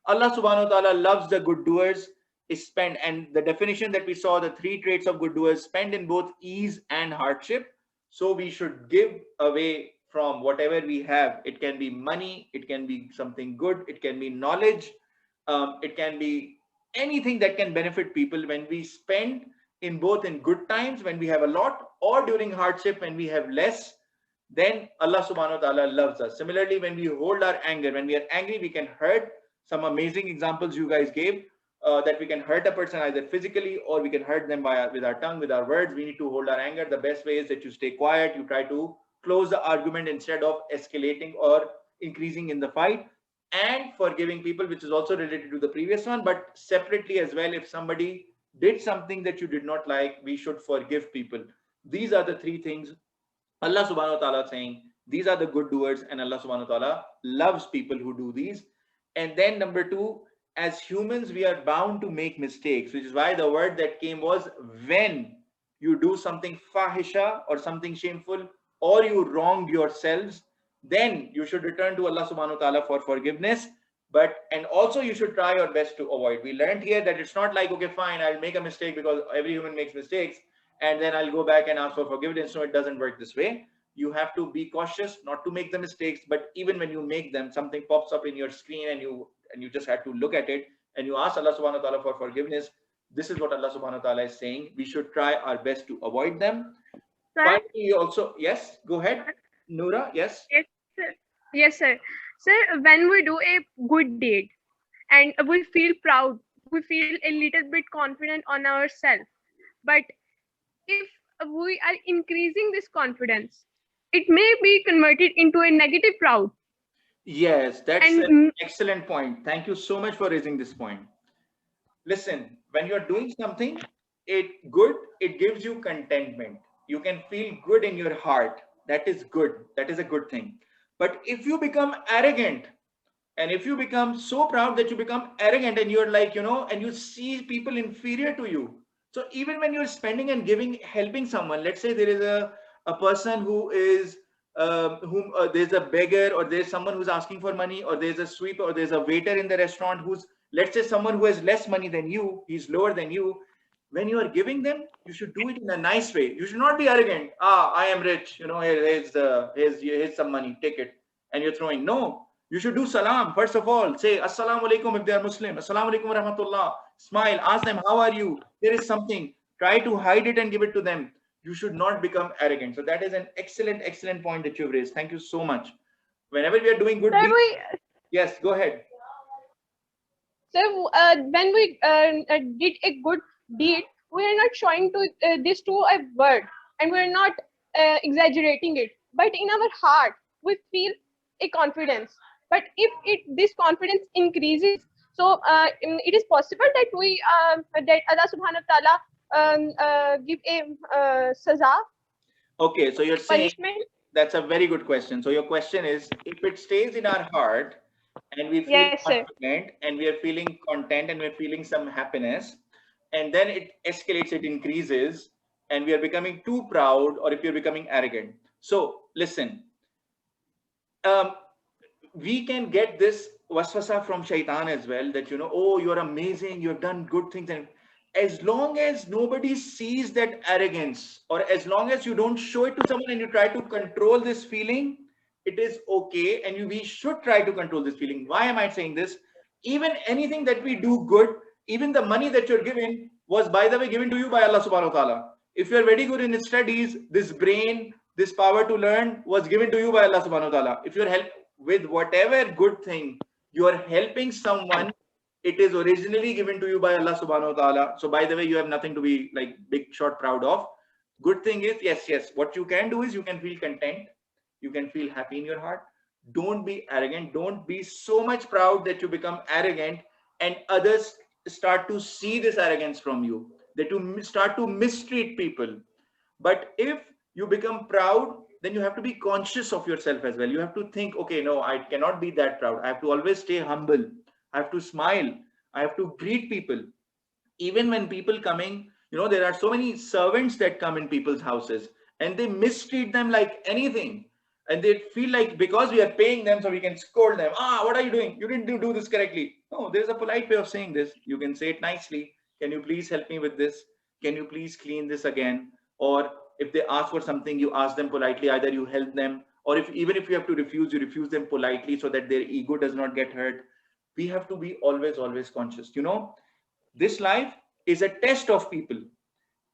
Allah subhanahu wa ta'ala loves the good doers. Is spend, and the definition that we saw, the three traits of good doers, spend in both ease and hardship. So we should give away from whatever we have. It can be money, it can be something good, it can be knowledge, it can be anything that can benefit people. When we spend in both in good times when we have a lot, or during hardship when we have less, then Allah subhanahu wa ta'ala loves us. Similarly, when we hold our anger, when we are angry, we can hurt. Some amazing examples you guys gave, that we can hurt a person either physically, or we can hurt them with our tongue, with our words. We need to hold our anger. The best way is that you stay quiet, you try to close the argument instead of escalating or increasing in the fight. And forgiving people, which is also related to the previous one, but separately as well. If somebody did something that you did not like, we should forgive people. These are the three things Allah subhanahu wa ta'ala saying. These are the good doers, and Allah subhanahu wa ta'ala loves people who do these. And then number two, as humans, we are bound to make mistakes, which is why the word that came was when you do something fahisha or something shameful, or you wronged yourselves, then you should return to Allah subhanahu wa ta'ala for forgiveness. But and also you should try your best to avoid. We learned here that it's not like, okay, fine, I'll make a mistake, because every human makes mistakes, and then I'll go back and ask for forgiveness. No, it doesn't work this way. You have to be cautious not to make the mistakes, but even when you make them, something pops up in your screen, and you just had to look at it, and you ask Allah subhanahu wa ta'ala for forgiveness. This is what Allah subhanahu wa ta'ala is saying. We should try our best to avoid them. Sir, Finally, also, yes, go ahead. Noora, yes. yes, sir. Yes, sir. Sir, when we do a good deed and we feel proud, we feel a little bit confident on ourselves. But if we are increasing this confidence, it may be converted into a negative proud. Yes, that's And an excellent point. Thank you so much for raising this point. Listen, when you're doing something it gives you contentment. You can feel good in your heart. That is good. That is a good thing. But if you become arrogant, and if you become so proud that you become arrogant, and you're like, and you see people inferior to you. So even when you're spending and giving, helping someone, let's say there is a person who is whom there's a beggar, or there's someone who's asking for money, or there's a sweeper, or there's a waiter in the restaurant who's, let's say, someone who has less money than you, he's lower than you. When you are giving them, you should do it in a nice way. You should not be arrogant. I am rich, here's some money, take it, and you're throwing. No, you should do salam. First of all, say assalamu alaikum if they are Muslim. Assalamu alaikum wa rahmatullah. Smile, ask them, how are you? There is something. Try to hide it and give it to them. You should not become arrogant. So that is an excellent point that you've raised. Thank you so much. Whenever we are doing good sir, deeds, yes, go ahead. when we did a good deed, we are not showing to this to a word, and we are not exaggerating it. But in our heart, we feel a confidence. But if this confidence increases, so it is possible that that Allah Subhanahu wa Taala give a saza, Okay, so you're saying punishment. that's a very good question. So your question is, if it stays in our heart and we feel Yes, sir. confident and we are feeling content and we're feeling some happiness, and then it escalates, it increases, and we are becoming too proud, or if you're becoming arrogant. So listen, um, we can get this waswasa from shaitan as well, that oh, you're amazing, you have done good things. And as long as nobody sees that arrogance, or as long as you don't show it to someone and you try to control this feeling, it is okay. And we should try to control this feeling. Why am I saying this? Even anything that we do good, even the money that you're given was, by the way, given to you by Allah subhanahu wa ta'ala. If you're very good in studies, this brain, this power to learn was given to you by Allah subhanahu wa ta'ala. If you're with whatever good thing you are helping someone, it is originally given to you by Allah subhanahu wa ta'ala. So by the way, you have nothing to be like big short proud of. Good thing is, yes, what you can do is you can feel content, you can feel happy in your heart. Don't be arrogant. Don't be so much proud that you become arrogant and others start to see this arrogance from you, that you start to mistreat people. But if you become proud, then you have to be conscious of yourself as well. You have to think, okay, no, I cannot be that proud. I have to always stay humble. I have to smile. I have to greet people. Even when people coming, there are so many servants that come in people's houses and they mistreat them like anything. And they feel like because we are paying them, so we can scold them. What are you doing? You didn't do this correctly. No, there's a polite way of saying this. You can say it nicely. Can you please help me with this? Can you please clean this again? Or if they ask for something, you ask them politely. Either you help them, or if even if you have to refuse, you refuse them politely so that their ego does not get hurt. We have to be always conscious. This life is a test of people.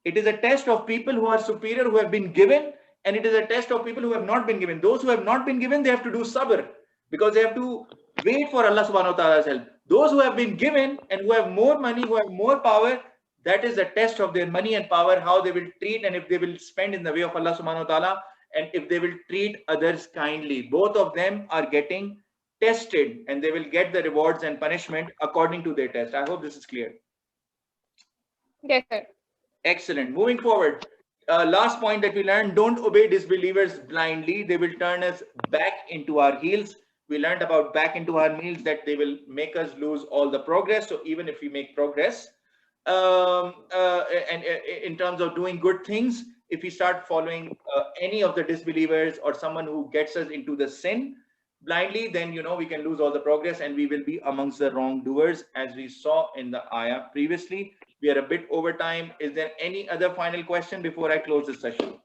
It is a test of people who are superior, who have been given, and it is a test of people who have not been given. Those who have not been given, they have to do sabr, because they have to wait for Allah subhanahu wa ta'ala's help. Those who have been given and who have more money, who have more power, that is a test of their money and power, how they will treat, and if they will spend in the way of Allah subhanahu wa ta'ala, and if they will treat others kindly. Both of them are getting tested, and they will get the rewards and punishment according to their test. I hope this is clear. Yes, sir. Excellent. Moving forward, last point that we learned: don't obey disbelievers blindly. They will turn us back into our heels. We learned about back into our heels, that they will make us lose all the progress. So even if we make progress, and in terms of doing good things, if we start following any of the disbelievers or someone who gets us into the sin blindly, then we can lose all the progress and we will be amongst the wrongdoers, as we saw in the ayah previously. We are a bit over time. Is there any other final question before I close this session?